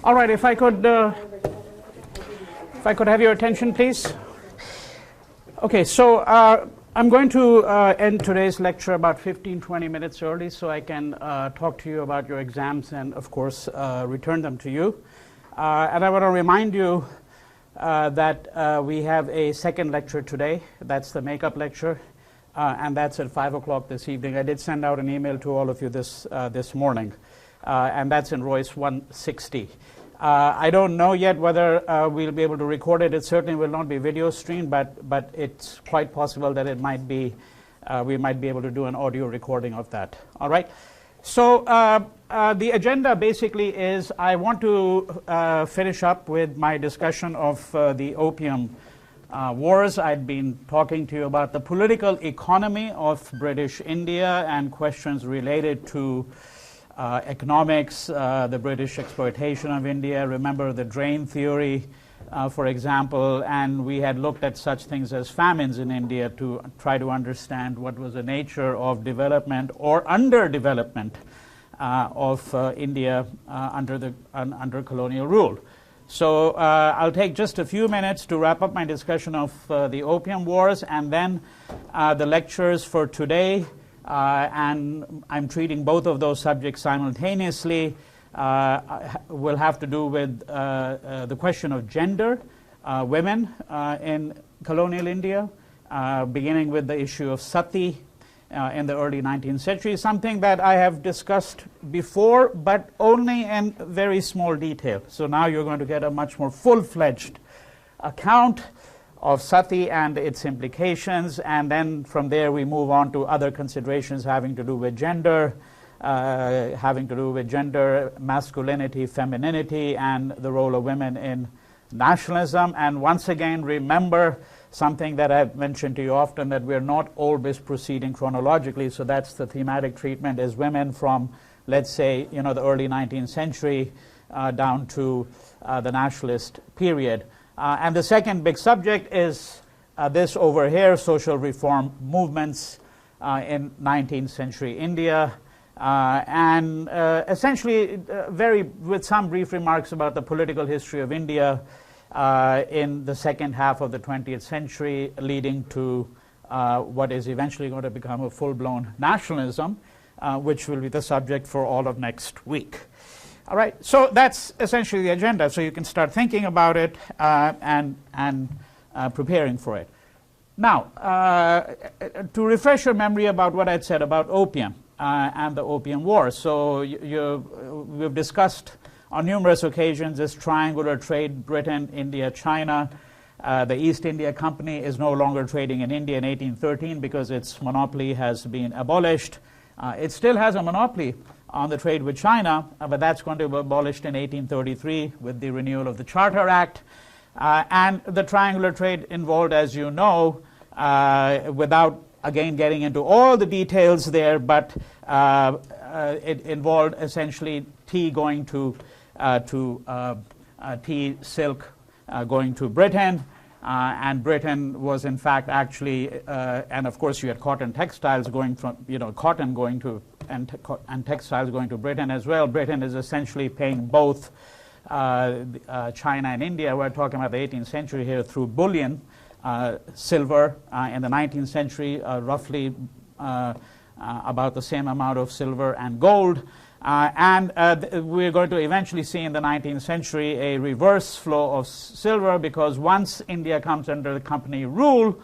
All right, if I could have your attention, please. Okay, so I'm going to end today's lecture about 15-20 minutes early so I can talk to you about your exams and, of course, return them to you. And I want to remind you that we have a second lecture today. That's the makeup lecture, and that's at 5 o'clock this evening. I did send out an email to all of you this morning, and that's in Royce 160. I don't know yet whether we'll be able to record it. It certainly will not be video streamed, but it's quite possible that it might be. We might be able to do an audio recording of that. All right. So the agenda basically is I want to finish up with my discussion of the Opium Wars. I'd been talking to you about the political economy of British India and questions related to economics, the British exploitation of India. Remember the drain theory, for example, and we had looked at such things as famines in India to try to understand what was the nature of development or underdevelopment of India under colonial rule. So I'll take just a few minutes to wrap up my discussion of the Opium Wars, and then the lectures for today. And I'm treating both of those subjects simultaneously, will have to do with the question of gender, women in colonial India, beginning with the issue of sati in the early 19th century, something that I have discussed before, but only in very small detail. So now you're going to get a much more full-fledged account of sati and its implications, and then from there we move on to other considerations having to do with gender, masculinity, femininity, and the role of women in nationalism. And once again, remember something that I've mentioned to you often, that we're not always proceeding chronologically. So that's the thematic treatment, is women from, let's say, the early 19th century down to the nationalist period. And the second big subject is this over here, social reform movements in 19th century India, and essentially with some brief remarks about the political history of India in the second half of the 20th century, leading to what is eventually going to become a full-blown nationalism, which will be the subject for all of next week. All right, so that's essentially the agenda, so you can start thinking about it and preparing for it. Now, to refresh your memory about what I'd said about opium and the Opium War. So we've discussed on numerous occasions this triangular trade, Britain, India, China. The East India Company is no longer trading in India in 1813 because its monopoly has been abolished. It still has a monopoly on the trade with China, but that's going to be abolished in 1833 with the renewal of the Charter Act. And the triangular trade involved, as you know, without again getting into all the details there, but it involved essentially tea going to tea, silk going to Britain, and Britain was in fact actually, and of course you had cotton textiles going from, cotton going to and textiles going to Britain as well. Britain is essentially paying both China and India. We're talking about the 18th century here through bullion, silver in the 19th century, roughly about the same amount of silver and gold. And we're going to eventually see in the 19th century a reverse flow of silver, because once India comes under the company rule,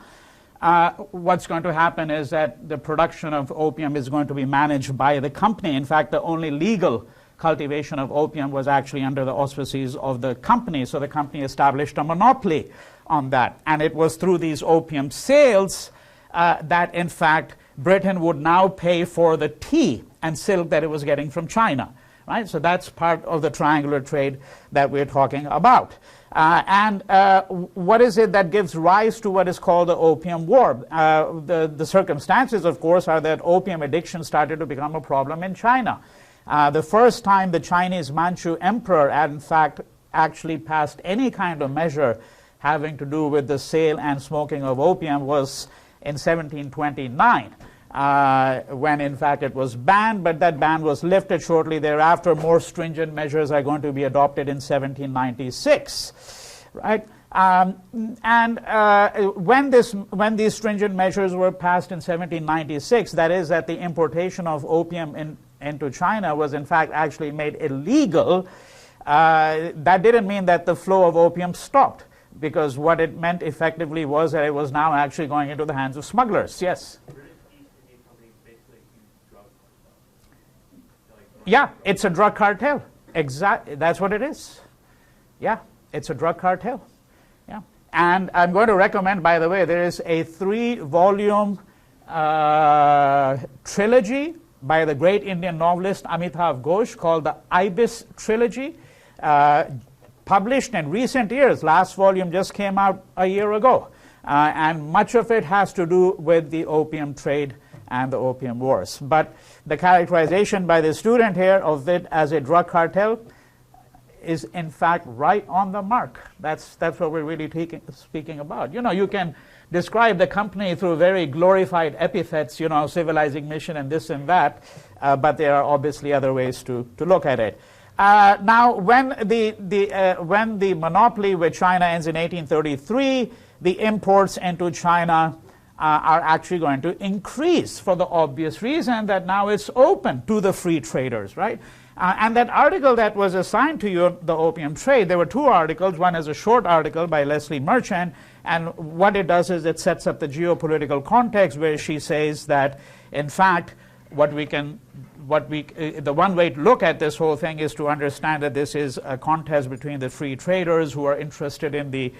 what's going to happen is that the production of opium is going to be managed by the company. In fact, the only legal cultivation of opium was actually under the auspices of the company. So the company established a monopoly on that. And it was through these opium sales that, in fact, Britain would now pay for the tea and silk that it was getting from China. Right? So that's part of the triangular trade that we're talking about. And what is it that gives rise to what is called the Opium War? The circumstances, of course, are that opium addiction started to become a problem in China. The first time the Chinese Manchu emperor, in fact, actually passed any kind of measure having to do with the sale and smoking of opium was in 1729. when in fact it was banned, but that ban was lifted shortly thereafter. More stringent measures are going to be adopted in 1796, right? When these stringent measures were passed in 1796, that is, that the importation of opium into China was in fact actually made illegal, that didn't mean that the flow of opium stopped, because what it meant effectively was that it was now actually going into the hands of smugglers. Yes? Yeah, it's a drug cartel. Exactly, that's what it is. Yeah, it's a drug cartel. Yeah, and I'm going to recommend, by the way, there is a 3-volume trilogy by the great Indian novelist Amitav Ghosh called the Ibis Trilogy, published in recent years. Last volume just came out a year ago, and much of it has to do with the opium trade and the Opium Wars. But the characterization by the student here of it as a drug cartel is in fact right on the mark. That's what we're really speaking about. You know, you can describe the company through very glorified epithets, you know, civilizing mission and this and that, but there are obviously other ways to look at it. Now, when the monopoly with China ends in 1833, the imports into China are actually going to increase for the obvious reason that now it's open to the free traders, right? And that article that was assigned to you, the opium trade, there were 2 articles. One is a short article by Leslie Merchant, and what it does is it sets up the geopolitical context where she says that, in fact, the one way to look at this whole thing is to understand that this is a contest between the free traders who are interested in the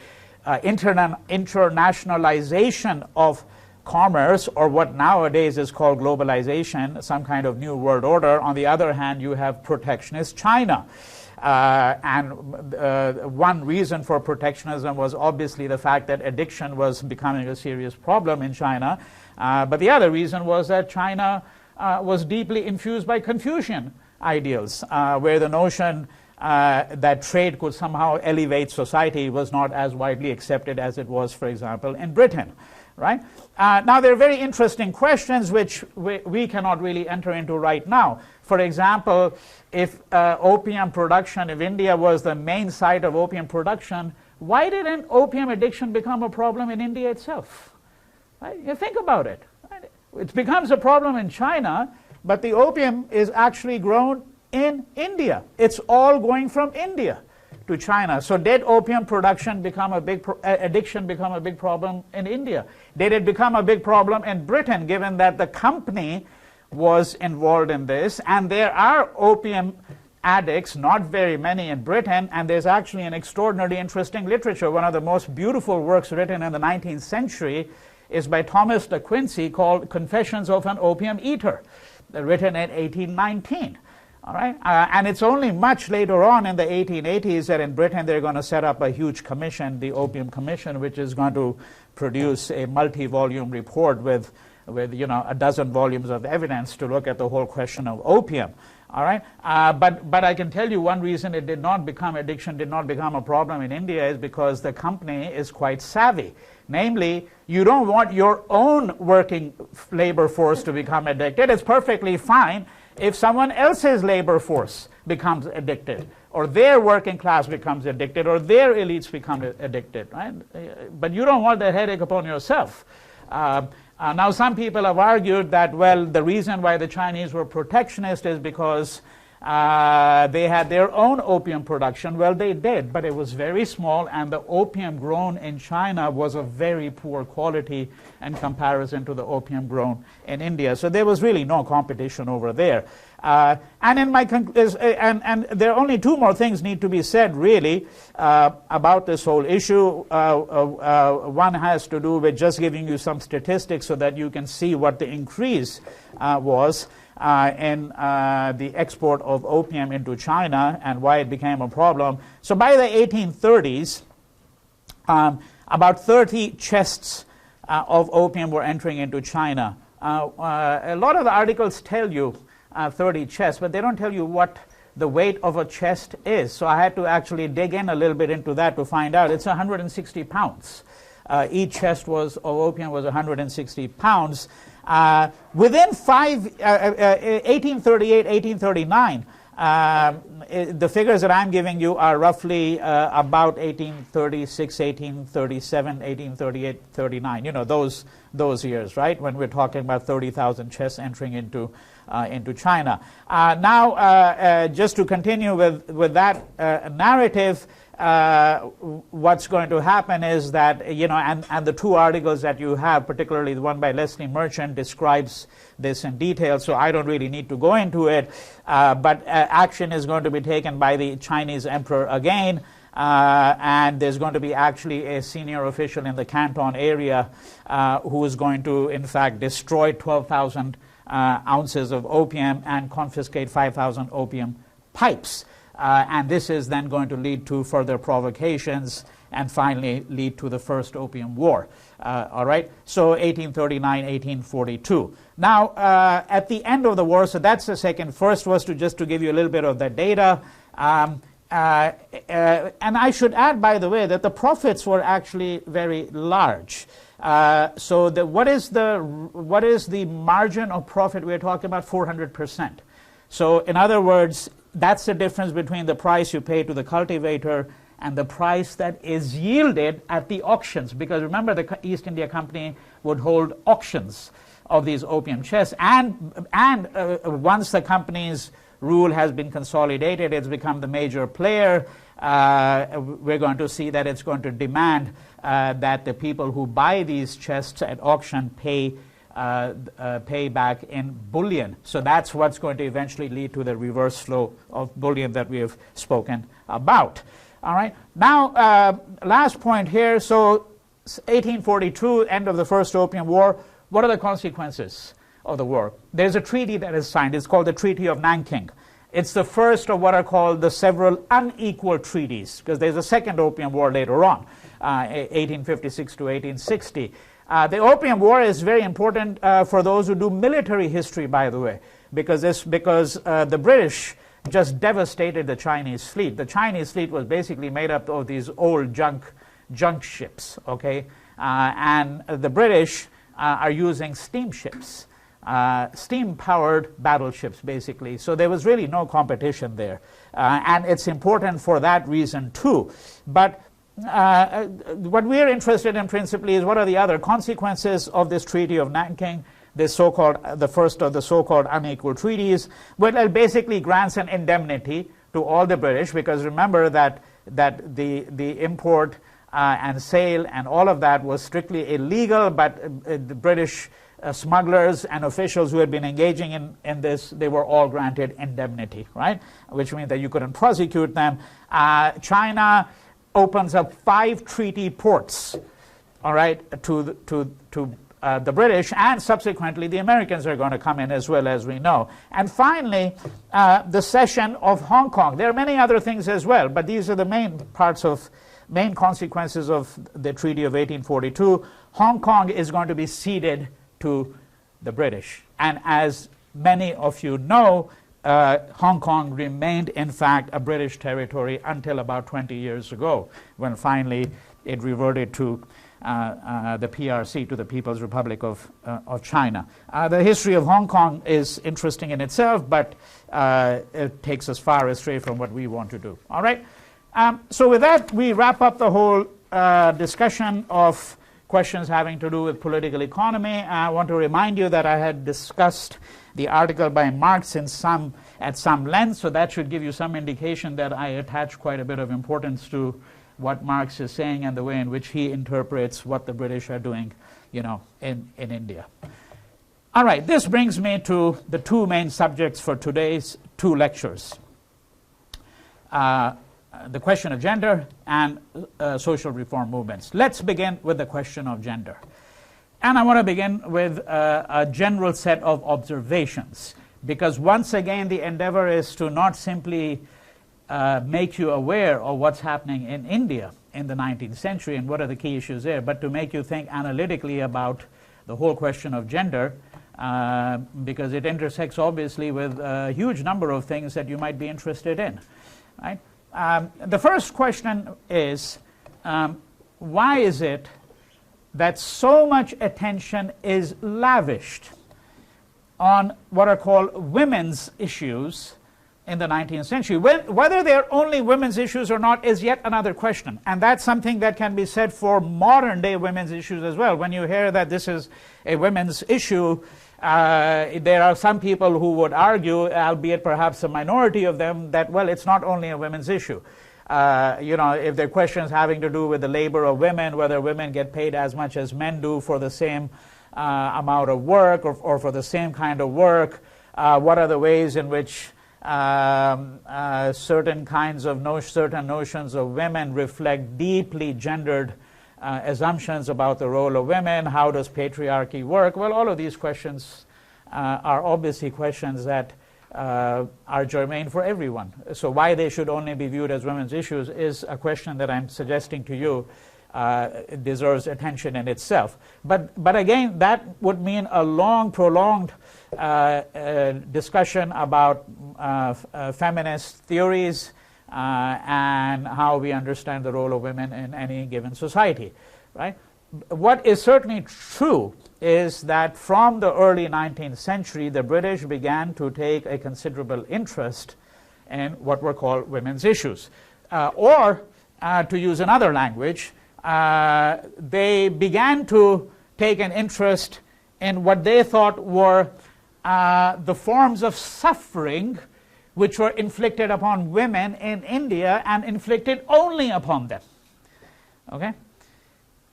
internationalization of commerce, or what nowadays is called globalization, some kind of new world order. On the other hand, you have protectionist China. One reason for protectionism was obviously the fact that addiction was becoming a serious problem in China. But the other reason was that China was deeply infused by Confucian ideals, where the notion that trade could somehow elevate society was not as widely accepted as it was, for example, in Britain. Right? Now, there are very interesting questions which we cannot really enter into right now. For example, if opium production, if India was the main site of opium production, why didn't opium addiction become a problem in India itself? Right? You think about it. Right? It becomes a problem in China, but the opium is actually grown in India. It's all going from India to China. So did opium production become a big addiction become a big problem in India? Did it become a big problem in Britain, given that the company was involved in this? And there are opium addicts, not very many in Britain, and there's actually an extraordinarily interesting literature. One of the most beautiful works written in the 19th century is by Thomas de Quincey, called Confessions of an Opium Eater, written in 1819. All right? And it's only much later on in the 1880s that in Britain they're going to set up a huge commission, the Opium Commission, which is going to produce a multi-volume report with you know, a dozen volumes of evidence to look at the whole question of opium. All right? But I can tell you one reason it did not become addiction, did not become a problem in India is because the company is quite savvy. Namely, you don't want your own working labor force to become addicted. It's perfectly fine if someone else's labor force becomes addicted, or their working class becomes addicted, or their elites become addicted, right? But you don't want that headache upon yourself. Now, some people have argued that, well, the reason why the Chinese were protectionist is because they had their own opium production. Well, they did, but it was very small, and the opium grown in China was of very poor quality in comparison to the opium grown in India. So there was really no competition over there. And there are only 2 more things need to be said, really, about this whole issue. One has to do with just giving you some statistics so that you can see what the increase was in the export of opium into China and why it became a problem. So by the 1830s, about 30 chests of opium were entering into China. A lot of the articles tell you 30 chests, but they don't tell you what the weight of a chest is. So I had to actually dig in a little bit into that to find out. It's 160 pounds. Each chest of opium was 160 pounds. Within 1838, 1839, the figures that I'm giving you are roughly about 1836, 1837, 1838, 39. You know, those years, right? When we're talking about 30,000 chests entering into China. Now, just to continue with that narrative, what's going to happen is that, you know, and the two articles that you have, particularly the one by Leslie Merchant, describes this in detail, so I don't really need to go into it, but action is going to be taken by the Chinese emperor again, and there's going to be actually a senior official in the Canton area who is going to, in fact, destroy 12,000 ounces of opium and confiscate 5,000 opium pipes. And this is then going to lead to further provocations and finally lead to the first Opium War. All right, so 1839, 1842. Now, at the end of the war, so that's the second. First was to just to give you a little bit of the data. And I should add, by the way, that the profits were actually very large. So what is the margin of profit we're talking about? 400%. So in other words, that's the difference between the price you pay to the cultivator and the price that is yielded at the auctions. Because remember, the East India Company would hold auctions of these opium chests. And once the company's rule has been consolidated, it's become the major player, we're going to see that it's going to demand that the people who buy these chests at auction pay back in bullion. So that's what's going to eventually lead to the reverse flow of bullion that we have spoken about. All right. Now, last point here. So 1842, end of the First Opium War. What are the consequences of the war? There's a treaty that is signed. It's called the Treaty of Nanking. It's the first of what are called the several unequal treaties, because there's a second Opium War later on, 1856 to 1860. The Opium War is very important for those who do military history, by the way, because the British just devastated the Chinese fleet. The Chinese fleet was basically made up of these old junk ships, okay? And the British are using steamships, steam-powered battleships, basically. So there was really no competition there. And it's important for that reason, too. But what we're interested in principally is what are the other consequences of this Treaty of Nanking, the first of the so-called unequal treaties. Well, it basically grants an indemnity to all the British, because remember that the import and sale and all of that was strictly illegal, but the British smugglers and officials who had been engaging in this, they were all granted indemnity, right? Which means that you couldn't prosecute them. China opens up 5 treaty ports, all right, to the British, and subsequently the Americans are going to come in as well, as we know. And finally, the cession of Hong Kong. There are many other things as well, but these are the main consequences of the Treaty of 1842. Hong Kong is going to be ceded to the British. And as many of you know, Hong Kong remained, in fact, a British territory until about 20 years ago, when finally it reverted to the PRC, to the People's Republic of China. The history of Hong Kong is interesting in itself, but it takes us far astray from what we want to do. All right? So with that, we wrap up the whole discussion of questions having to do with political economy. I want to remind you that I had discussed the article by Marx at some length, so that should give you some indication that I attach quite a bit of importance to what Marx is saying and the way in which he interprets what the British are doing, you know, in India. All right, this brings me to the two main subjects for today's 2 lectures. The question of gender and social reform movements. Let's begin with the question of gender. And I want to begin with a general set of observations, because once again the endeavor is to not simply make you aware of what's happening in India in the 19th century and what are the key issues there, but to make you think analytically about the whole question of gender, because it intersects obviously with a huge number of things that you might be interested in. Right? The first question is, why is it that so much attention is lavished on what are called women's issues in the 19th century. Whether they're only women's issues or not is yet another question. And that's something that can be said for modern day women's issues as well. When you hear that this is a women's issue, there are some people who would argue, albeit perhaps a minority of them, that, well, it's not only a women's issue. If there are questions having to do with the labor of women, whether women get paid as much as men do for the same amount of work or for the same kind of work, what are the ways in which certain notions of women reflect deeply gendered assumptions about the role of women, how does patriarchy work? Well, all of these questions are obviously questions that are germane for everyone. So why they should only be viewed as women's issues is a question that I'm suggesting to you deserves attention in itself. But again, that would mean a long, prolonged discussion about feminist theories and how we understand the role of women in any given society, right? What is certainly true is that from the early 19th century, the British began to take a considerable interest in what were called women's issues. To use another language, they began to take an interest in what they thought were the forms of suffering which were inflicted upon women in India and inflicted only upon them. Okay?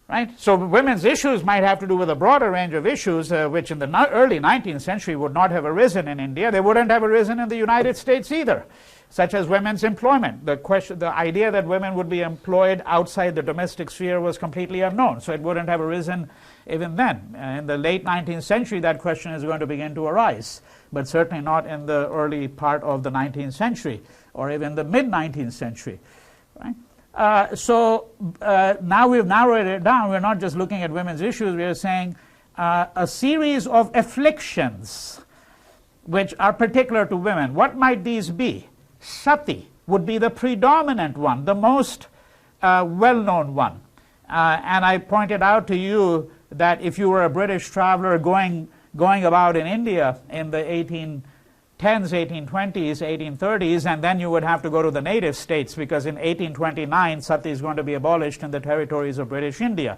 Right? So women's issues might have to do with a broader range of issues which in the early 19th century would not have arisen in India. They wouldn't have arisen in the United States either, such as women's employment. The idea that women would be employed outside the domestic sphere was completely unknown, so it wouldn't have arisen even then. In the late 19th century, that question is going to begin to arise, but certainly not in the early part of the 19th century or even the mid-19th century. Right? Now we've narrowed it down. We're not just looking at women's issues. We're saying a series of afflictions which are particular to women. What might these be? Sati would be the predominant one, the most well-known one. And I pointed out to you that if you were a British traveler going about in India in the 1810s, 1820s, 1830s, and then you would have to go to the native states, because in 1829 sati is going to be abolished in the territories of British India.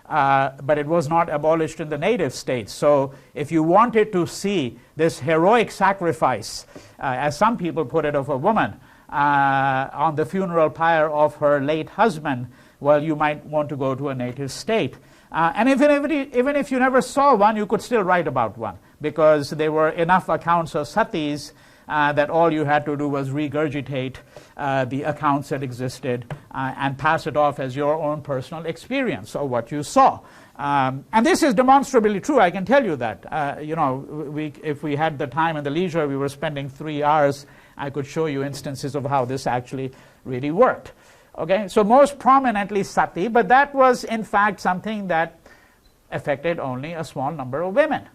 But it was not abolished in the native states. So if you wanted to see this heroic sacrifice, as some people put it, of a woman on the funeral pyre of her late husband, well, you might want to go to a native state. And even if you never saw one, you could still write about one, because there were enough accounts of satis that all you had to do was regurgitate the accounts that existed and pass it off as your own personal experience of what you saw. And this is demonstrably true, I can tell you that. If we had the time and the leisure, we were spending 3 hours, I could show you instances of how this actually really worked. Okay, so most prominently sati, but that was in fact something that affected only a small number of women,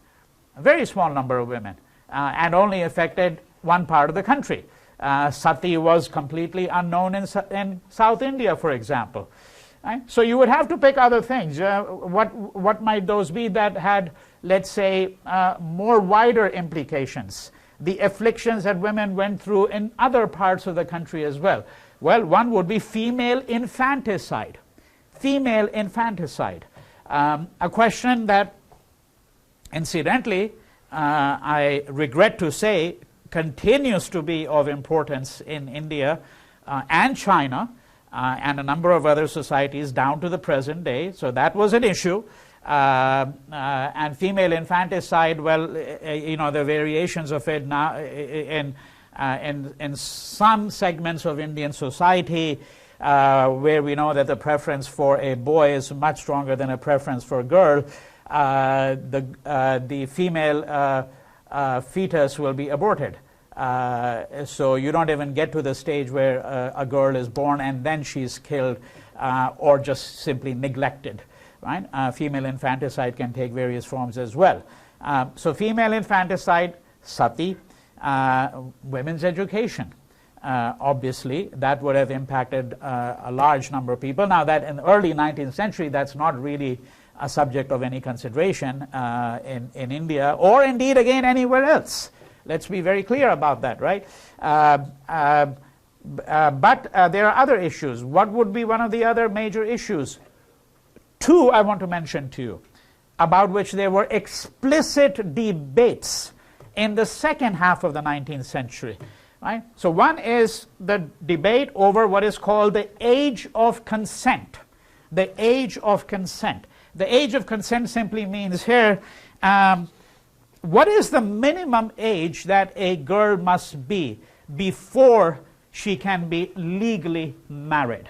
a very small number of women, and only affected one part of the country. Sati was completely unknown in South India, for example. Right? So you would have to pick other things. What might those be that had, let's say, more wider implications? The afflictions that women went through in other parts of the country as well. Well, one would be female infanticide. Female infanticide. A question that, incidentally, I regret to say, continues to be of importance in India and China and a number of other societies down to the present day. So that was an issue. And female infanticide, well, the variations of it now in some segments of Indian society, where we know that the preference for a boy is much stronger than a preference for a girl, the female fetus will be aborted. So you don't even get to the stage where a girl is born and then she's killed or just simply neglected. Right? Female infanticide can take various forms as well. So female infanticide, sati, women's education. Obviously, that would have impacted a large number of people. Now, that in the early 19th century, that's not really a subject of any consideration in India, or indeed again anywhere else. Let's be very clear about that, right? But there are other issues. What would be one of the other major issues? Two I want to mention to you, about which there were explicit debates in the second half of the 19th century. Right? So one is the debate over what is called the age of consent. The age of consent. The age of consent simply means here, what is the minimum age that a girl must be before she can be legally married?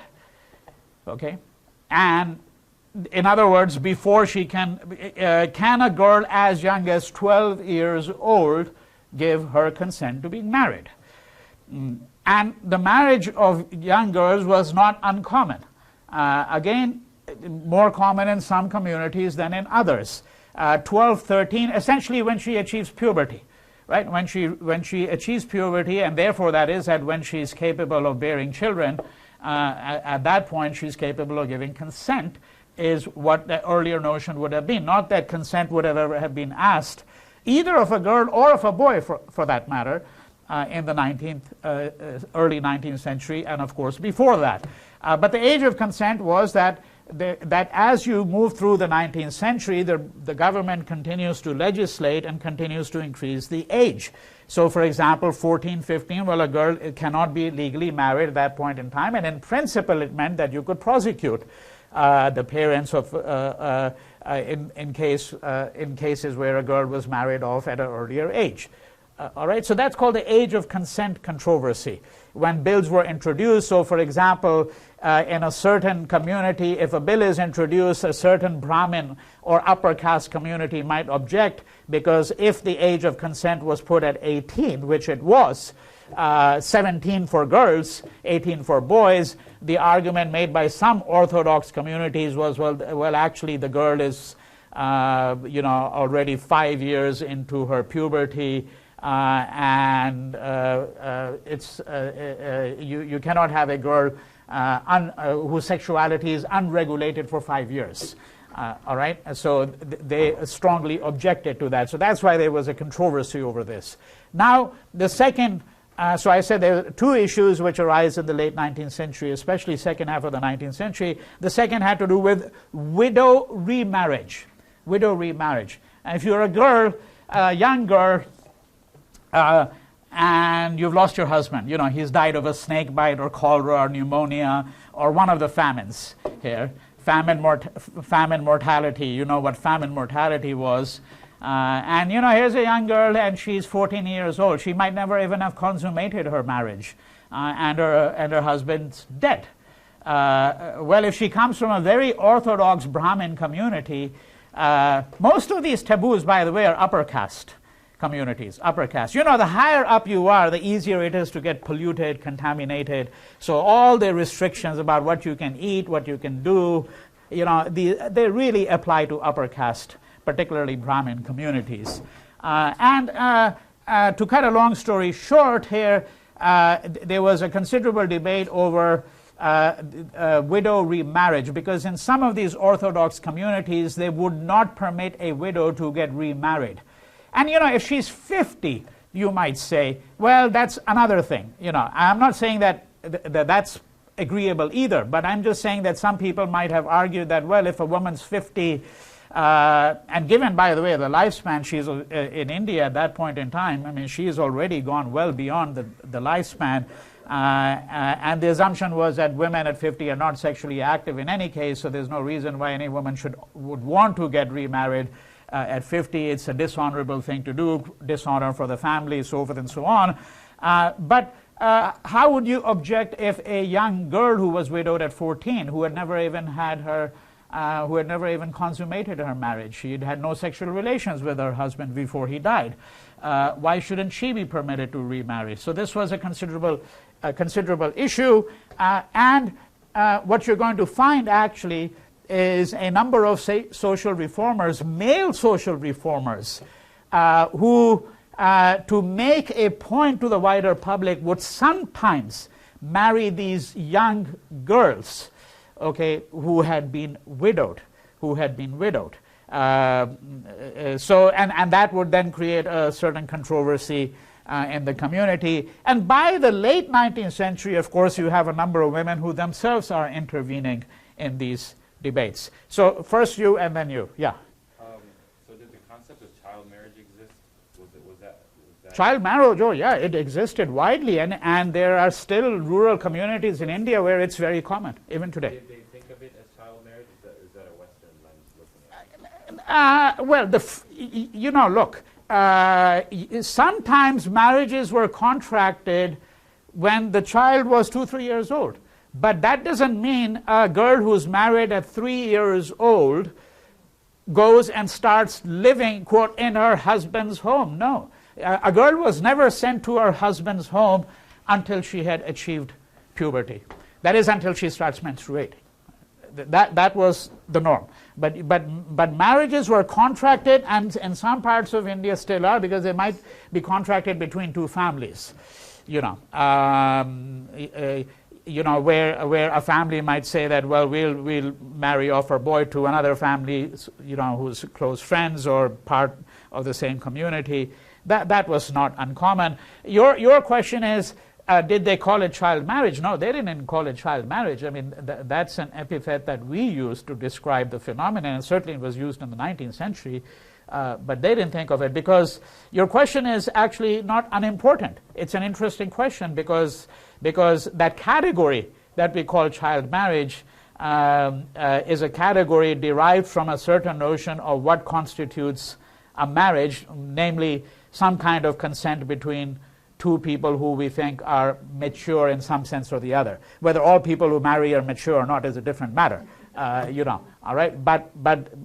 Okay? And in other words, before she can a girl as young as 12 years old give her consent to being married? And the marriage of young girls was not uncommon. Again, more common in some communities than in others. 12, 13, essentially when she achieves puberty, right? When she achieves puberty, and therefore that is that when she's capable of bearing children, at that point she's capable of giving consent, is what the earlier notion would have been. Not that consent would have ever have been asked, either of a girl or of a boy for that matter, in the early 19th century, and of course before that. But the age of consent was that as you move through the 19th century, the government continues to legislate and continues to increase the age. So for example, 14, 15, well, a girl cannot be legally married at that point in time, and in principle it meant that you could prosecute the parents of in cases where a girl was married off at an earlier age. All right, so that's called the age of consent controversy. When bills were introduced, so for example, in a certain community, if a bill is introduced, a certain Brahmin or upper caste community might object, because if the age of consent was put at 18, which it was, 17 for girls, 18 for boys, the argument made by some Orthodox communities was, well, actually the girl is, already 5 years into her puberty, and you cannot have a girl whose sexuality is unregulated for 5 years. All right, so they strongly objected to that. So that's why there was a controversy over this. Now, the second, so I said there are two issues which arise in the late 19th century, especially second half of the 19th century. The second had to do with widow remarriage. Widow remarriage. And if you're a girl, a young girl, and you've lost your husband, he's died of a snake bite or cholera or pneumonia or one of the famines here. Famine mortality, you know what famine mortality was. And here's a young girl and she's 14 years old. She might never even have consummated her marriage, and her husband's dead. Well, if she comes from a very orthodox Brahmin community, most of these taboos, by the way, are upper caste communities, upper caste. The higher up you are, the easier it is to get polluted, contaminated. So all the restrictions about what you can eat, what you can do, they really apply to upper caste, particularly Brahmin communities. To cut a long story short here, there was a considerable debate over widow remarriage, because in some of these Orthodox communities, they would not permit a widow to get remarried. And if she's 50, you might say, well, that's another thing. I'm not saying that that's agreeable either, but I'm just saying that some people might have argued that, well, if a woman's 50, and given, by the way, the lifespan she's in India at that point in time, I mean, she's already gone well beyond the lifespan, and the assumption was that women at 50 are not sexually active in any case, so there's no reason why any woman would want to get remarried. At 50, it's a dishonorable thing to do, dishonor for the family, so forth and so on. But how would you object if a young girl who was widowed at 14, who had never even consummated her marriage, she had had no sexual relations with her husband before he died, why shouldn't she be permitted to remarry? So this was a considerable issue, and what you're going to find actually is a number of social reformers, male social reformers, who, to make a point to the wider public, would sometimes marry these young girls, okay, who had been widowed. who had been widowed. So that would then create a certain controversy in the community. And by the late 19th century, of course, you have a number of women who themselves are intervening in these debates. So first you and then you. Yeah. So did the concept of child marriage exist? Was that Child marriage, oh yeah, it existed widely, and there are still rural communities in India where it's very common, even today. Did they think of it as child marriage? Is that a Western lens looking at it? Well, look, sometimes marriages were contracted when the child was 2-3 years old. But that doesn't mean a girl who's married at 3 years old goes and starts living, quote, in her husband's home. No. A girl was never sent to her husband's home until she had achieved puberty. That is, until she starts menstruating. That was the norm. But marriages were contracted, and in some parts of India still are, because they might be contracted between two families. Where a family might say that, well, we'll marry off our boy to another family, who's close friends or part of the same community. That was not uncommon. Your question is, did they call it child marriage? No, they didn't call it child marriage. I mean, that's an epithet that we use to describe the phenomenon, and certainly it was used in the 19th century. But they didn't think of it, because your question is actually not unimportant. It's an interesting question because that category that we call child marriage is a category derived from a certain notion of what constitutes a marriage, namely some kind of consent between two people who we think are mature in some sense or the other. Whether all people who marry are mature or not is a different matter. All right. But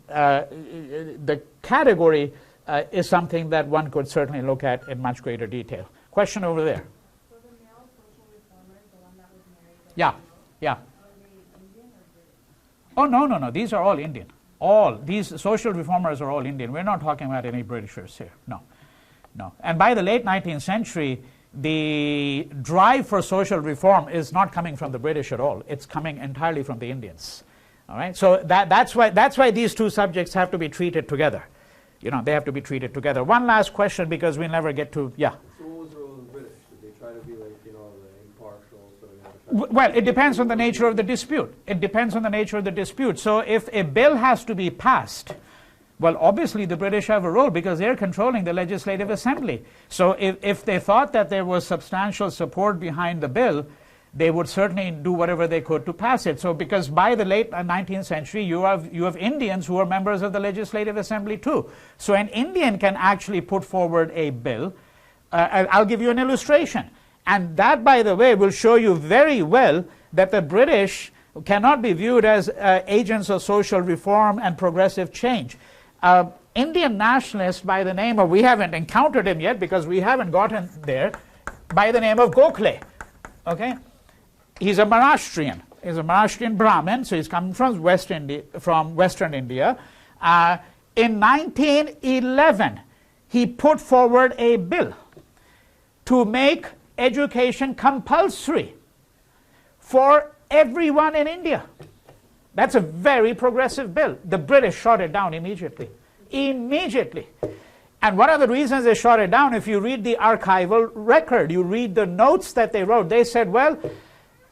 the category is something that one could certainly look at in much greater detail. Question over there. So the male social reformers, the one that was married. Yeah. Are they Indian or British? Oh no. These are all Indian. All these social reformers are all Indian. We're not talking about any Britishers here. No. And by the late 19th century, the drive for social reform is not coming from the British at all. It's coming entirely from the Indians. All right. So that's why these two subjects have to be treated together. They have to be treated together. One last question, because we'll never get to So what was the role of the British? Did they try to be like, the impartial sort of? Well, it depends on the nature of the dispute. So if a bill has to be passed, well, obviously the British have a role, because they're controlling the legislative assembly. So if they thought that there was substantial support behind the bill, they would certainly do whatever they could to pass it. So because by the late 19th century, you have Indians who are members of the legislative assembly too. So an Indian can actually put forward a bill. I'll give you an illustration. And that, by the way, will show you very well that the British cannot be viewed as agents of social reform and progressive change. Indian nationalist by the name of, we haven't encountered him yet because we haven't gotten there, by the name of Gokhale. Okay? He's a Maharashtrian. He's a Maharashtrian Brahmin, so he's coming from Western India. In 1911, he put forward a bill to make education compulsory for everyone in India. That's a very progressive bill. The British shot it down immediately. And one of the reasons they shot it down, if you read the archival record, you read the notes that they wrote, they said, well,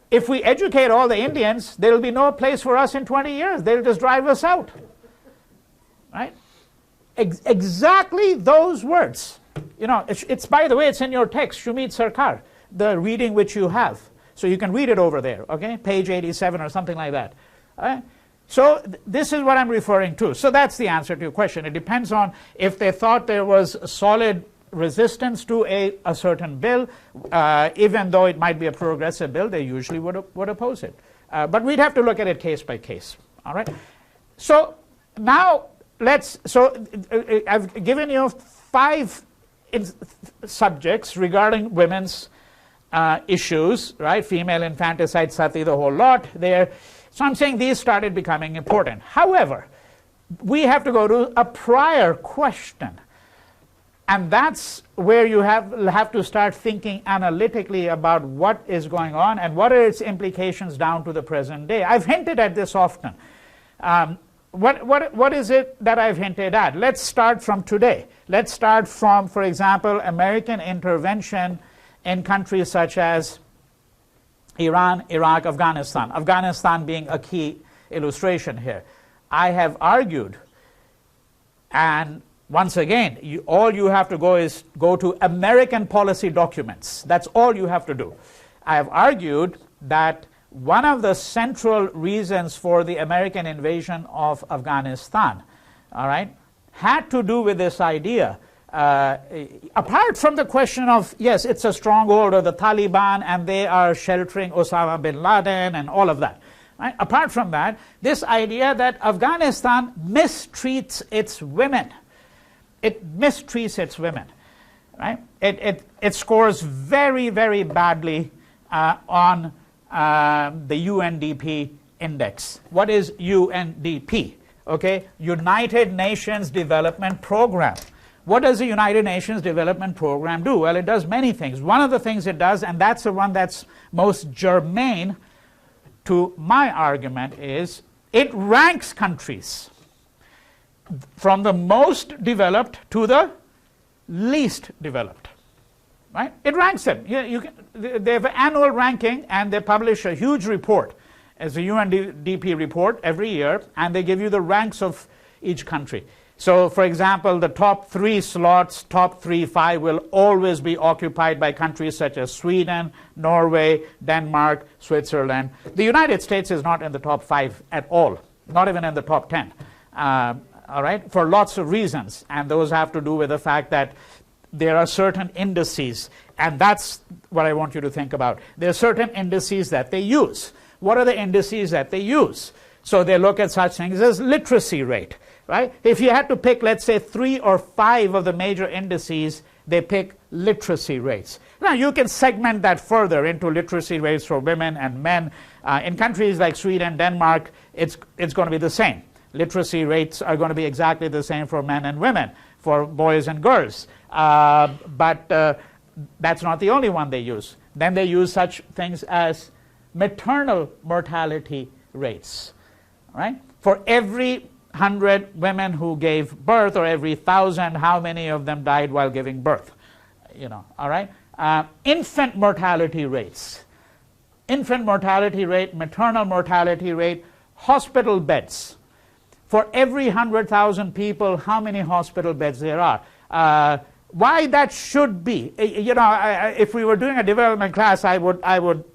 if we educate all the Indians, there will be no place for us in 20 years. They'll just drive us out. Right? Exactly those words. It's by the way, it's in your text, Shumit Sarkar, the reading which you have. So you can read it over there, okay? Page 87 or something like that. So this is what I'm referring to. So that's the answer to your question. It depends on if they thought there was solid resistance to a certain bill, even though it might be a progressive bill, they usually would oppose it. But we'd have to look at it case by case. All right. So now I've given you 5 subjects regarding women's issues, right? Female infanticide, sati, the whole lot there. So I'm saying these started becoming important. However, we have to go to a prior question. And that's where you have to start thinking analytically about what is going on and what are its implications down to the present day. I've hinted at this often. what is it that I've hinted at? Let's start from today. Let's start from, for example, American intervention in countries such as Iran, Iraq, Afghanistan. Afghanistan being a key illustration here. I have argued, and once again, all you have to go is go to American policy documents. That's all you have to do. I have argued that one of the central reasons for the American invasion of Afghanistan, all right, had to do with this idea. Apart from the question of, yes, it's a stronghold of the Taliban and they are sheltering Osama bin Laden and all of that. Right? Apart from that, this idea that Afghanistan mistreats its women. It mistreats its women. Right? It scores very, very badly on the UNDP index. What is UNDP? Okay, United Nations Development Program. What does the United Nations Development Program do? Well, it does many things. One of the things it does, and that's the one that's most germane to my argument, is it ranks countries from the most developed to the least developed. Right? It ranks them. They have an annual ranking, and they publish a huge report as a UNDP report every year, and they give you the ranks of each country. So, for example, the top 3 slots, top 5 will always be occupied by countries such as Sweden, Norway, Denmark, Switzerland. The United States is not in the top 5 at all, not even in the top 10. All right, for lots of reasons, and those have to do with the fact that there are certain indices, and that's what I want you to think about. There are certain indices that they use. What are the indices that they use? So they look at such things as literacy rate. Right? If you had to pick, let's say, 3 or 5 of the major indices, they pick literacy rates. Now, you can segment that further into literacy rates for women and men. In countries like Sweden, Denmark, it's going to be the same. Literacy rates are going to be exactly the same for men and women, for boys and girls. But that's not the only one they use. Then they use such things as maternal mortality rates. Right? For every 100 women who gave birth, or every 1,000, how many of them died while giving birth? All right? Infant mortality rates. Infant mortality rate, maternal mortality rate, hospital beds. For every 100,000 people, how many hospital beds there are? Why that should be? If we were doing a development class, I would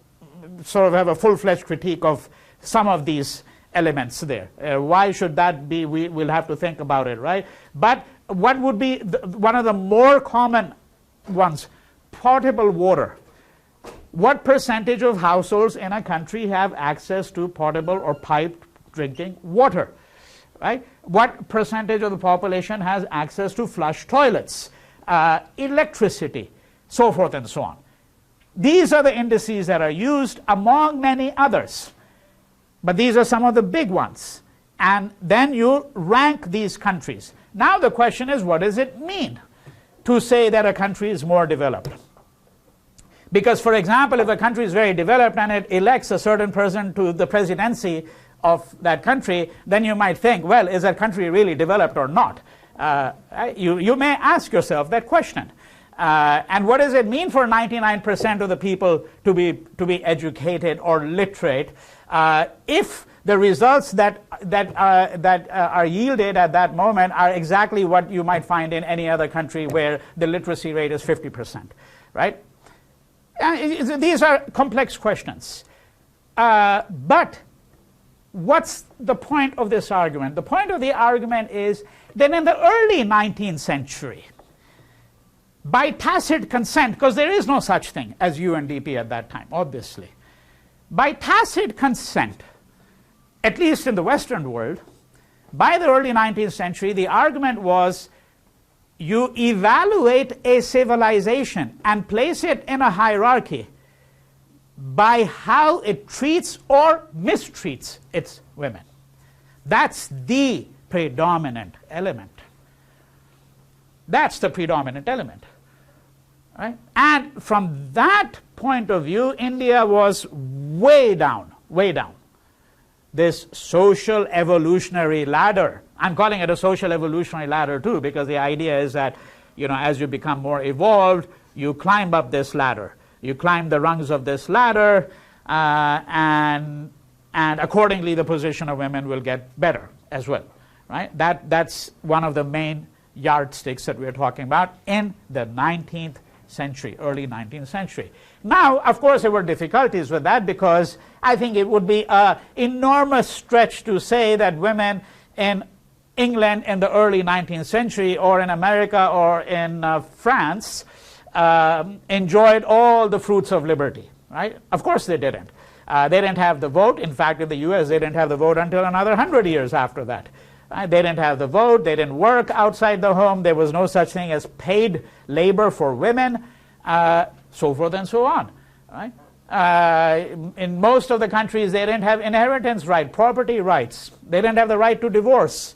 sort of have a full-fledged critique of some of these elements there. Why should that be? We'll have to think about it, right? But what would be one of the more common ones? Potable water. What percentage of households in a country have access to potable or piped drinking water? Right? What percentage of the population has access to flush toilets, electricity, so forth and so on? These are the indices that are used among many others. But these are some of the big ones. And then you rank these countries. Now the question is, what does it mean to say that a country is more developed? Because, for example, if a country is very developed and it elects a certain person to the presidency of that country, then you might think, well, is that country really developed or not? You may ask yourself that question. And what does it mean for 99% of the people to be educated or literate if the results that are yielded at that moment are exactly what you might find in any other country where the literacy rate is 50%, right? These are complex questions. But what's the point of this argument? The point of the argument is that in the early 19th century, by tacit consent, because there is no such thing as UNDP at that time, obviously, by tacit consent, at least in the Western world, by the early 19th century, the argument was you evaluate a civilization and place it in a hierarchy by how it treats or mistreats its women. That's the predominant element. That's the predominant element. Right? And from that point of view, India was way down, way down. this social evolutionary ladder. I'm calling it a social evolutionary ladder too, because the idea is that, as you become more evolved, you climb up this ladder. You climb the rungs of this ladder, and accordingly the position of women will get better as well, right? That's one of the main yardsticks that we're talking about in the 19th century, early 19th century. Now, of course, there were difficulties with that, because I think it would be an enormous stretch to say that women in England in the early 19th century, or in America, or in France, enjoyed all the fruits of liberty, right? Of course they didn't. They didn't have the vote. In fact, in the US, they didn't have the vote until another 100 years after that. They didn't have the vote. They didn't work outside the home. There was no such thing as paid labor for women, so forth and so on, right? In most of the countries, they didn't have inheritance right, property rights. They didn't have the right to divorce.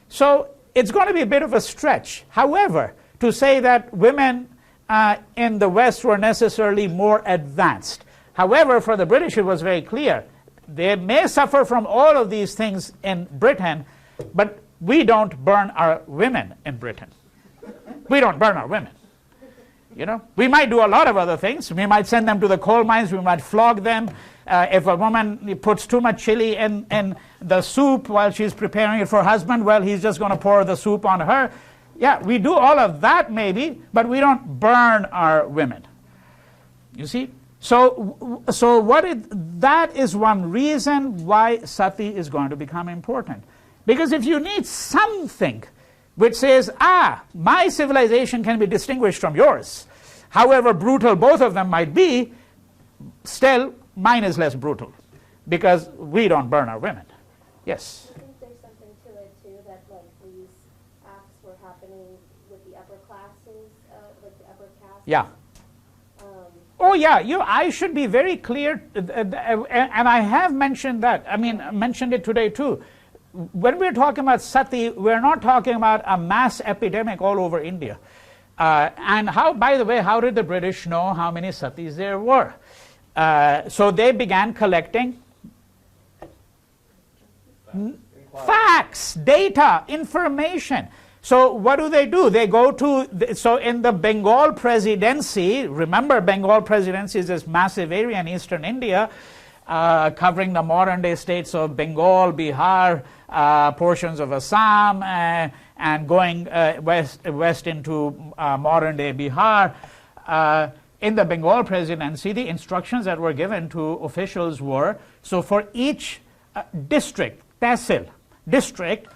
So it's going to be a bit of a stretch. However, to say that women in the West were necessarily more advanced. However, for the British, it was very clear. They may suffer from all of these things in Britain, but we don't burn our women in Britain. We don't burn our women. We might do a lot of other things. We might send them to the coal mines. We might flog them. If a woman puts too much chili in the soup while she's preparing it for her husband, well, he's just going to pour the soup on her. Yeah, we do all of that maybe, but we don't burn our women. You see? So that is one reason why sati is going to become important. Because if you need something which says, my civilization can be distinguished from yours, however brutal both of them might be, still mine is less brutal, because we don't burn our women. Yes? I think there's something to it too, that these acts were happening with the upper classes, like the upper caste. Yeah. Oh yeah, I should be very clear, and I have mentioned that. I mentioned it today too. When we're talking about sati, we're not talking about a mass epidemic all over India. And by the way, how did the British know how many satis there were? So they began collecting facts, data, information. So what do? They go to, so in the Bengal presidency, remember Bengal presidency is this massive area in eastern India, covering the modern day states of Bengal, Bihar, portions of Assam, and going west into modern day Bihar. In the Bengal presidency, the instructions that were given to officials were, so for each district, tehsil, district,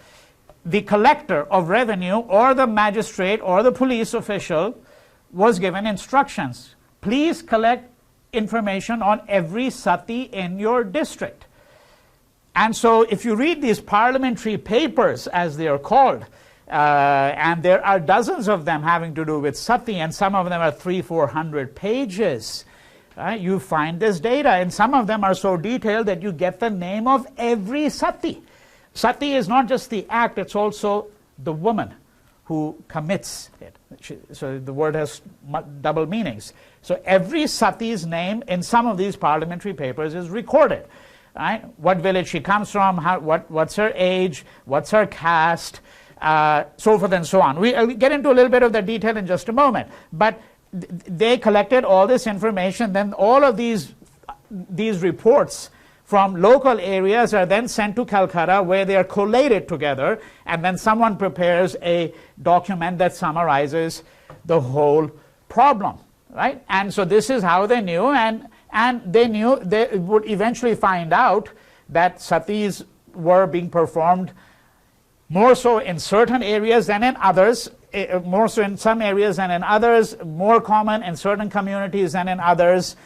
the collector of revenue or the magistrate or the police official was given instructions. Please collect information on every sati in your district. And so if you read these parliamentary papers, as they are called, and there are dozens of them having to do with sati, and some of them are 300-400 pages, you find this data, and some of them are so detailed that you get the name of every sati. Sati is not just the act, it's also the woman who commits it. So the word has double meanings. So every sati's name in some of these parliamentary papers is recorded. Right? What village she comes from, what's her age, what's her caste, so forth and so on. We'll get into a little bit of the detail in just a moment. But they collected all this information, then all of these reports from local areas are then sent to Calcutta, where they are collated together, and then someone prepares a document that summarizes the whole problem, right? And so this is how they knew, and they knew they would eventually find out that satis were being performed more so in certain areas than in others, more so in some areas than in others, more common in certain communities than in others.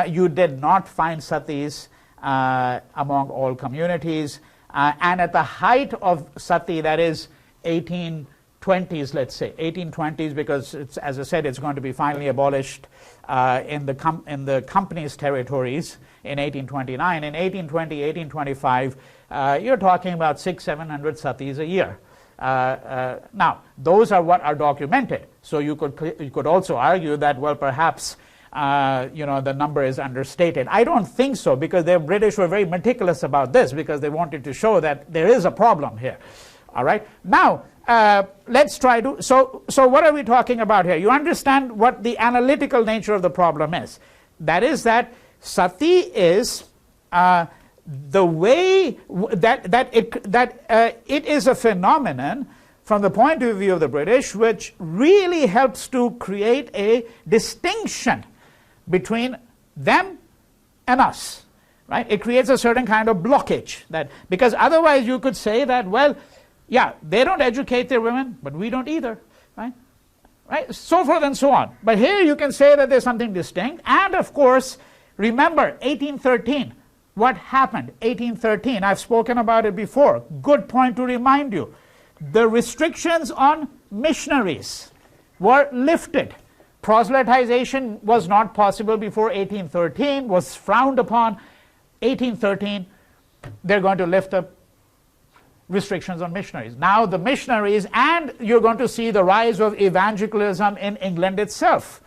You did not find satis among all communities, and at the height of sati, that is 1820s, let's say 1820s, because it's, as I said, it's going to be finally abolished in the company's territories in 1829. In 1820, 1825, you're talking about 600-700 satis a year. Now, those are what are documented. So you could also argue that, well, perhaps the number is understated. I don't think so, because the British were very meticulous about this, because they wanted to show that there is a problem here. All right. Now, let's try to, so what are we talking about here? You understand what the analytical nature of the problem is. That is that sati is the way that it is a phenomenon from the point of view of the British, which really helps to create a distinction between them and us, right? It creates a certain kind of blockage, that because otherwise you could say that, well, yeah, they don't educate their women, but we don't either, right? Right? So forth and so on. But here you can say that there's something distinct. And of course, remember 1813. What happened? 1813. I've spoken about it before. Good point to remind you. The restrictions on missionaries were lifted. Proselytization was not possible before 1813, was frowned upon. 1813, they're going to lift the restrictions on missionaries. Now the missionaries, and you're going to see the rise of evangelicalism in England itself.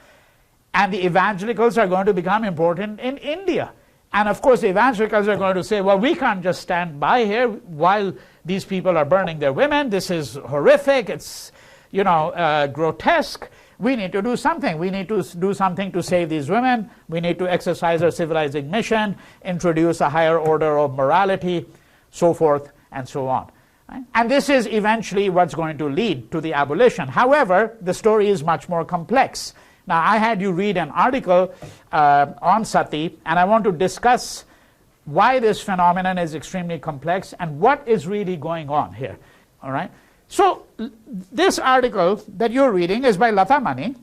And the evangelicals are going to become important in India. And of course the evangelicals are going to say, well, we can't just stand by here while these people are burning their women. This is horrific. It's, grotesque. We need to do something. We need to do something to save these women. We need to exercise our civilizing mission, introduce a higher order of morality, so forth and so on. Right? And this is eventually what's going to lead to the abolition. However, the story is much more complex. Now, I had you read an article on sati, and I want to discuss why this phenomenon is extremely complex and what is really going on here. All right? So, this article that you're reading is by Lata Mani,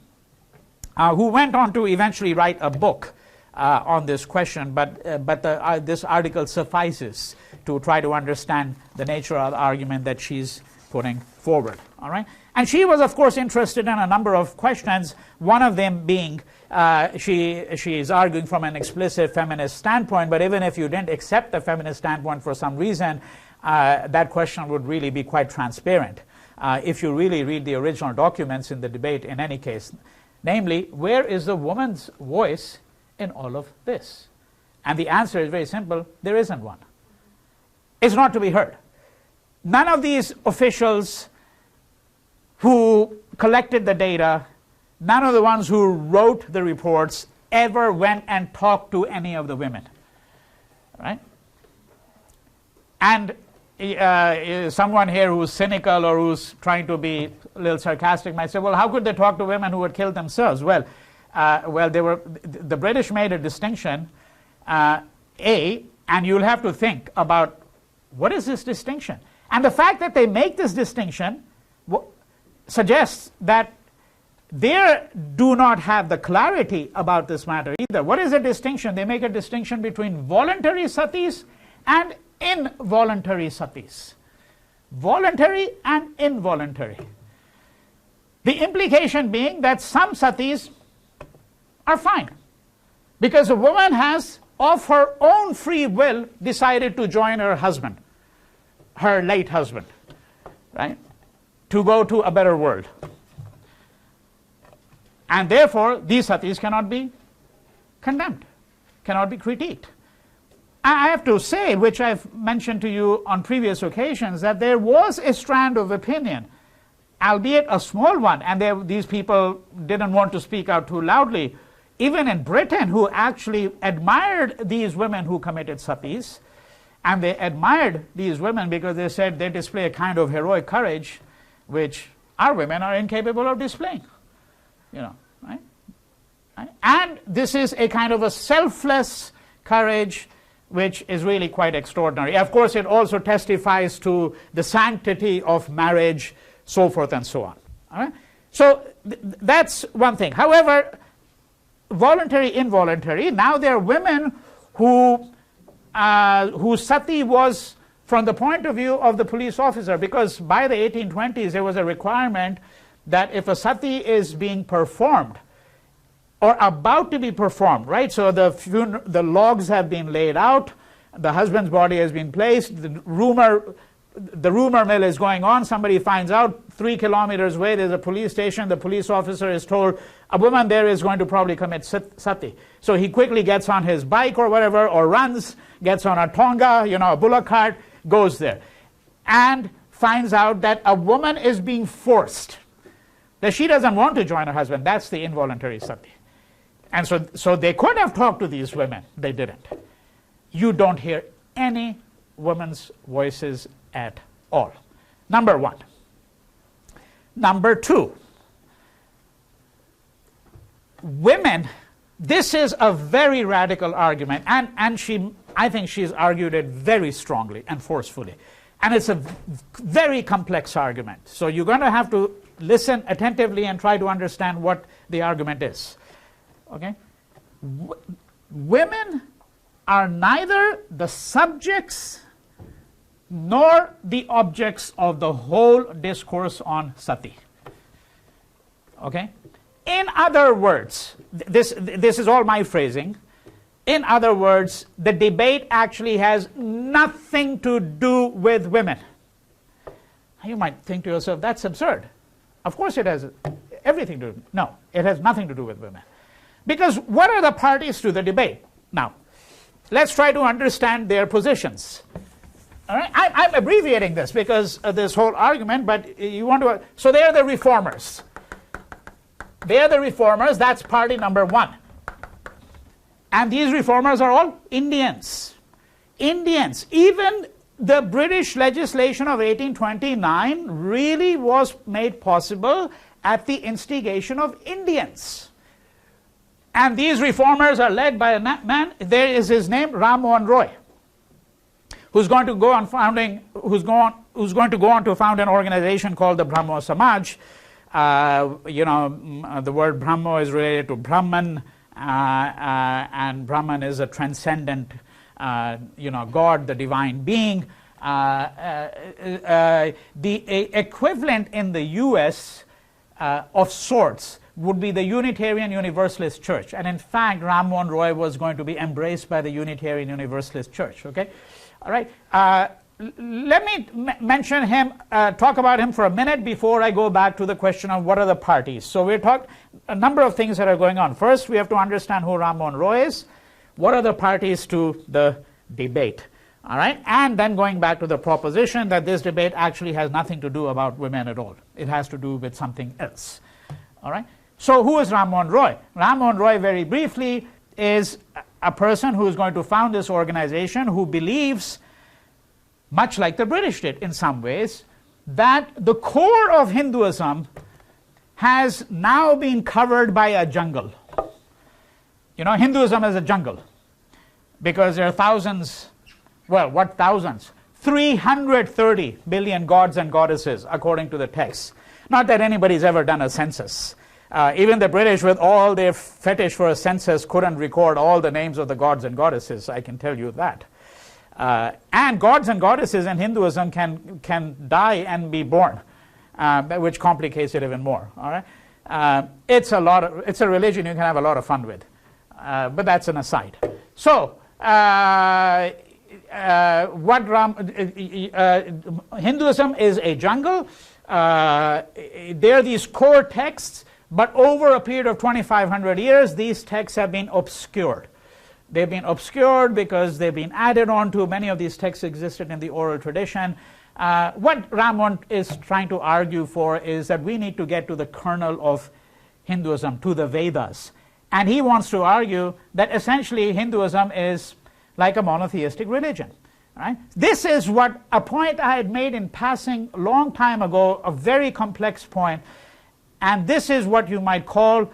who went on to eventually write a book on this question, but this article suffices to try to understand the nature of the argument that she's putting forward. All right? And she was, of course, interested in a number of questions, one of them being she is arguing from an explicit feminist standpoint, but even if you didn't accept the feminist standpoint for some reason, that question would really be quite transparent if you really read the original documents in the debate in any case. Namely, where is the woman's voice in all of this? And the answer is very simple: there isn't one. It's not to be heard. None of these officials who collected the data, none of the ones who wrote the reports ever went and talked to any of the women. Right? And someone here who's cynical or who's trying to be a little sarcastic might say, well, how could they talk to women who had killed themselves? Well, the British made a distinction, and you'll have to think about what is this distinction? And the fact that they make this distinction suggests that they do not have the clarity about this matter either. What is the distinction? They make a distinction between voluntary satis and involuntary satis. Voluntary and involuntary. The implication being that some satis are fine, because a woman has, of her own free will, decided to join her husband, her late husband, right, to go to a better world. And therefore, these satis cannot be condemned, cannot be critiqued. I have to say, which I've mentioned to you on previous occasions, that there was a strand of opinion, albeit a small one, and these people didn't want to speak out too loudly, even in Britain, who actually admired these women who committed satis. And they admired these women because they said they display a kind of heroic courage which our women are incapable of displaying. Right? And this is a kind of a selfless courage which is really quite extraordinary. Of course, it also testifies to the sanctity of marriage, so forth and so on. All right? So that's one thing. However, voluntary, involuntary, now there are women whose sati was from the point of view of the police officer, because by the 1820s there was a requirement that if a sati is being performed or about to be performed, right? So the logs have been laid out, the husband's body has been placed, the rumor mill is going on, somebody finds out 3 kilometers away there's a police station, the police officer is told, a woman there is going to probably commit sati. So he quickly gets on his bike or whatever, or runs, gets on a tonga, a bullock cart, goes there, and finds out that a woman is being forced, that she doesn't want to join her husband. That's the involuntary sati. And so they could have talked to these women. They didn't. You don't hear any women's voices at all. Number one. Number two, women, this is a very radical argument, and I think she's argued it very strongly and forcefully. And it's a very complex argument. So you're going to have to listen attentively and try to understand what the argument is. Okay? Women are neither the subjects nor the objects of the whole discourse on sati. Okay? In other words, this is all my phrasing. In other words, the debate actually has nothing to do with women. You might think to yourself, that's absurd. Of course it has everything to do. No, it has nothing to do with women. Because what are the parties to the debate? Now, let's try to understand their positions. All right? I'm abbreviating this because of this whole argument, but you want to... So they are the reformers. They are the reformers. That's party number one. And these reformers are all Indians. Indians. Even the British legislation of 1829 really was made possible at the instigation of Indians. And these reformers are led by a man, there is his name, Rammohan Roy, who's going to go on to found an organization called the Brahmo Samaj. The word Brahmo is related to Brahman, and Brahman is a transcendent, God, the divine being. The equivalent in the U.S. Of sorts would be the Unitarian Universalist Church. And in fact, Rammohan Roy was going to be embraced by the Unitarian Universalist Church. Okay? All right. Let me mention him, talk about him for a minute before I go back to the question of what are the parties. So we're talking a number of things that are going on. First, we have to understand who Rammohan Roy is. What are the parties to the debate? All right. And then going back to the proposition that this debate actually has nothing to do about women at all. It has to do with something else. All right. So who is Rammohan Roy? Rammohan Roy, very briefly, is a person who is going to found this organization who believes, much like the British did in some ways, that the core of Hinduism has now been covered by a jungle. Hinduism is a jungle because there are thousands, well, what thousands? 330 billion gods and goddesses, according to the text. Not that anybody's ever done a census. Even the British, with all their fetish for a census, couldn't record all the names of the gods and goddesses, I can tell you that. And gods and goddesses in Hinduism can die and be born, which complicates it even more. All right, it's a religion you can have a lot of fun with, but that's an aside. So, Hinduism is a jungle. There are these core texts, but over a period of 2,500 years, these texts have been obscured. They've been obscured because they've been added on to. Many of these texts existed in the oral tradition. What Rammohan is trying to argue for is that we need to get to the kernel of Hinduism, to the Vedas. And he wants to argue that essentially Hinduism is like a monotheistic religion. Right? This is what a point I had made in passing a long time ago, a very complex point. And this is what you might call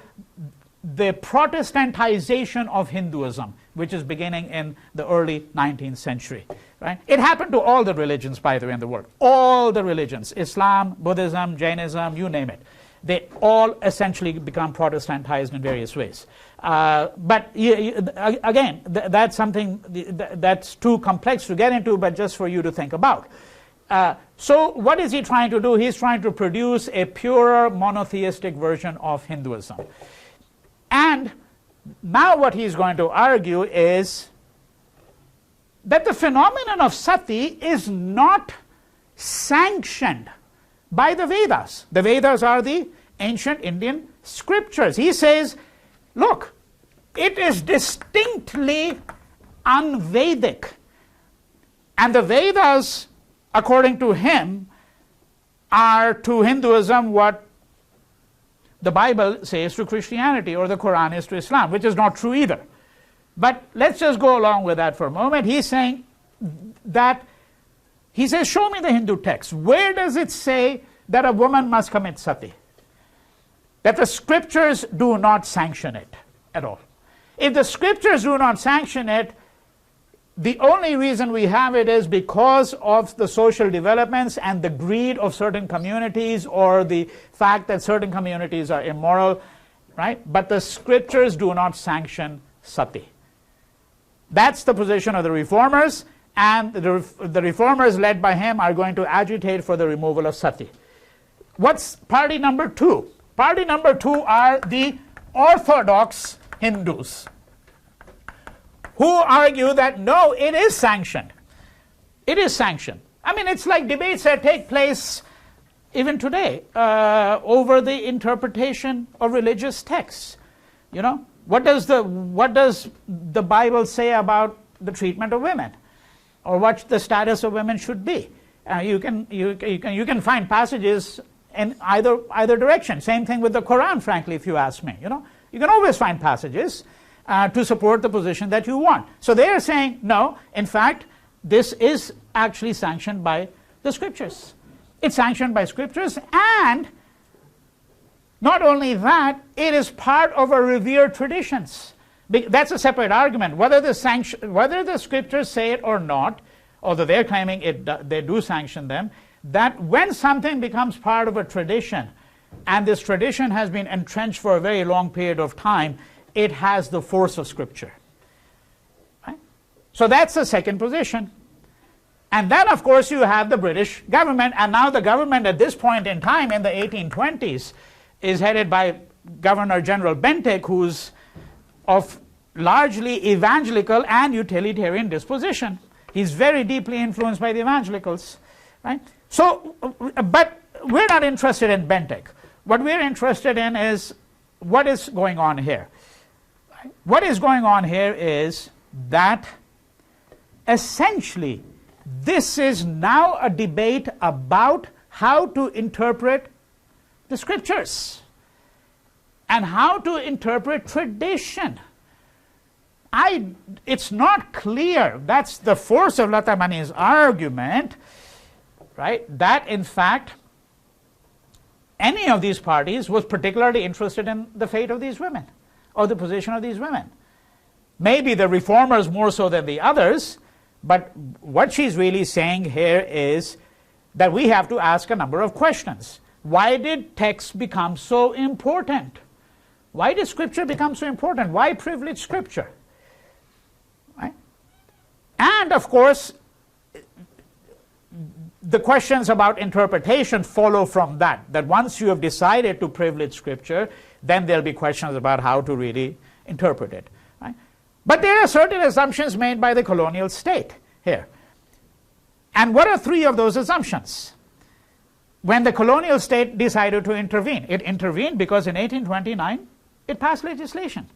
the Protestantization of Hinduism, which is beginning in the early 19th century. Right? It happened to all the religions, by the way, in the world. All the religions, Islam, Buddhism, Jainism, you name it. They all essentially become Protestantized in various ways. But again, that's something that's too complex to get into, but just for you to think about. So what is he trying to do? He's trying to produce a purer monotheistic version of Hinduism. And now what he's going to argue is that the phenomenon of sati is not sanctioned by the Vedas. The Vedas are the ancient Indian scriptures. He says, look, it is distinctly un-Vedic. And the Vedas, according to him, are to Hinduism what the Bible says to Christianity or the Quran is to Islam, which is not true either. But let's just go along with that for a moment. He's saying that, he says, show me the Hindu text. Where does it say that a woman must commit sati? That the scriptures do not sanction it at all. If the scriptures do not sanction it, the only reason we have it is because of the social developments and the greed of certain communities, or the fact that certain communities are immoral, right? But the scriptures do not sanction sati. That's the position of the reformers, and the reformers led by him are going to agitate for the removal of sati. What's party number two? Party number two are the orthodox Hindus, who argue that no, it is sanctioned. It is sanctioned. I mean, it's like debates that take place even today over the interpretation of religious texts. You know, what does the Bible say about the treatment of women, or what the status of women should be? You can find passages in either direction. Same thing with the Quran, frankly, if you ask me. You know, you can always find passages to support the position that you want. So they are saying, no, in fact, this is actually sanctioned by the scriptures. It's sanctioned by scriptures, and not only that, it is part of our revered traditions. That's a separate argument. Whether the scriptures say it or not, although they're claiming they do sanction them, that when something becomes part of a tradition, and this tradition has been entrenched for a very long period of time, it has the force of scripture. Right? So that's the second position. And then, of course, you have the British government, and now the government at this point in time in the 1820s is headed by Governor General Bentinck, who's of largely evangelical and utilitarian disposition. He's very deeply influenced by the evangelicals. Right? So, but we're not interested in Bentinck. What we're interested in is what is going on here. What is going on here is that essentially this is now a debate about how to interpret the scriptures and how to interpret tradition. It's not clear, that's the force of Lata Mani's argument, right, that in fact any of these parties was particularly interested in the fate of these women or the position of these women. Maybe the reformers more so than the others, but what she's really saying here is that we have to ask a number of questions. Why did texts become so important? Why did scripture become so important? Why privilege scripture? Right? And of course, the questions about interpretation follow from that once you have decided to privilege scripture, then there'll be questions about how to really interpret it. Right? But there are certain assumptions made by the colonial state here. And what are three of those assumptions? When the colonial state decided to intervene, it intervened because in 1829 it passed legislation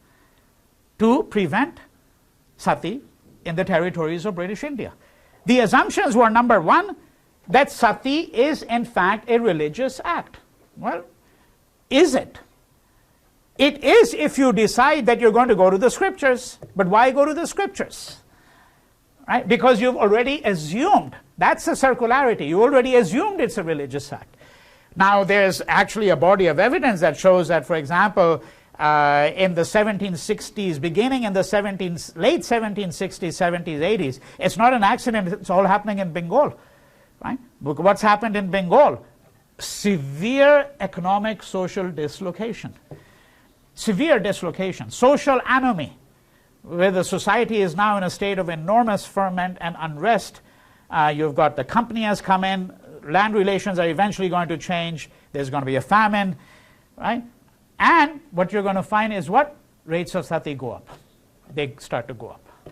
to prevent sati in the territories of British India. The assumptions were, number one, that sati is in fact a religious act. Well, is it? It is if you decide that you're going to go to the scriptures. But why go to the scriptures? Right? Because you've already assumed, that's a circularity, you already assumed it's a religious act. Now there's actually a body of evidence that shows that, for example, in the 1760s, beginning in the late 1760s, 70s, 80s, it's not an accident, it's all happening in Bengal. Right? Look what's happened in Bengal. Severe economic social dislocation. Severe dislocation, social anomie, where the society is now in a state of enormous ferment and unrest. You've got the company has come in, land relations are eventually going to change, there's going to be a famine, right? And what you're going to find is what? Rates of sati go up. They start to go up.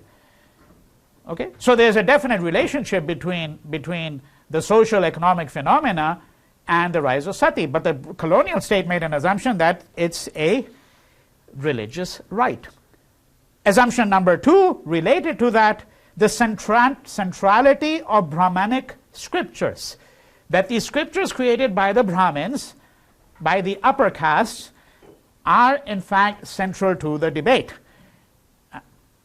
Okay? So there's a definite relationship between the social economic phenomena and the rise of sati. But the colonial state made an assumption that it's a religious right. Assumption number 2, related to that, the centrality of Brahmanic scriptures. That these scriptures created by the Brahmins, by the upper castes, are in fact central to the debate.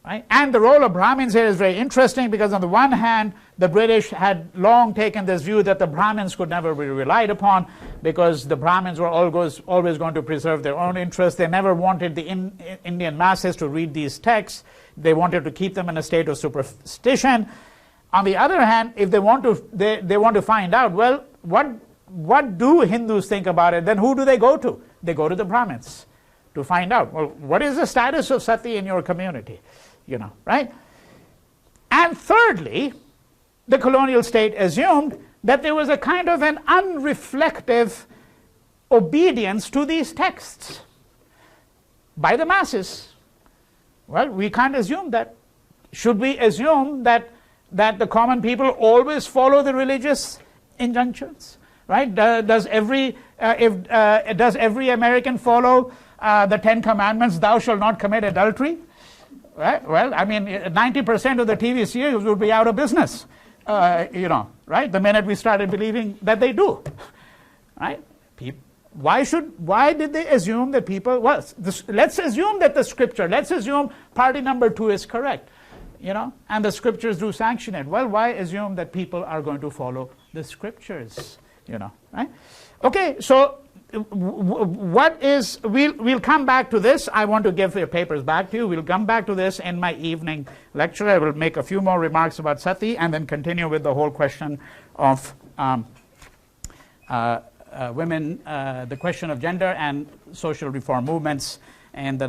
Right? And the role of Brahmins here is very interesting, because on the one hand, the British had long taken this view that the Brahmins could never be relied upon, because the Brahmins were always going to preserve their own interests. They never wanted the Indian masses to read these texts. They wanted to keep them in a state of superstition. On the other hand, if they want to find out, well, what do Hindus think about it, then who do they go to? They go to the Brahmins to find out, well, what is the status of sati in your community? Right? And thirdly, the colonial state assumed that there was a kind of an unreflective obedience to these texts by the masses. Well, we can't assume that. Should we assume that the common people always follow the religious injunctions? Right? Does every American follow the 10 Commandments? Thou shalt not commit adultery. Right? Well, I mean, 90% of the TV series would be out of business. Right? The minute we started believing that they do. Right? Why did they assume that people? Well, let's assume that the scripture. Let's assume party number 2 is correct. And the scriptures do sanction it. Well, why assume that people are going to follow the scriptures? Right? Okay, so we'll come back to this. I want to give your papers back to you. We'll come back to this in my evening lecture. I will make a few more remarks about sati and then continue with the whole question of women, the question of gender and social reform movements in the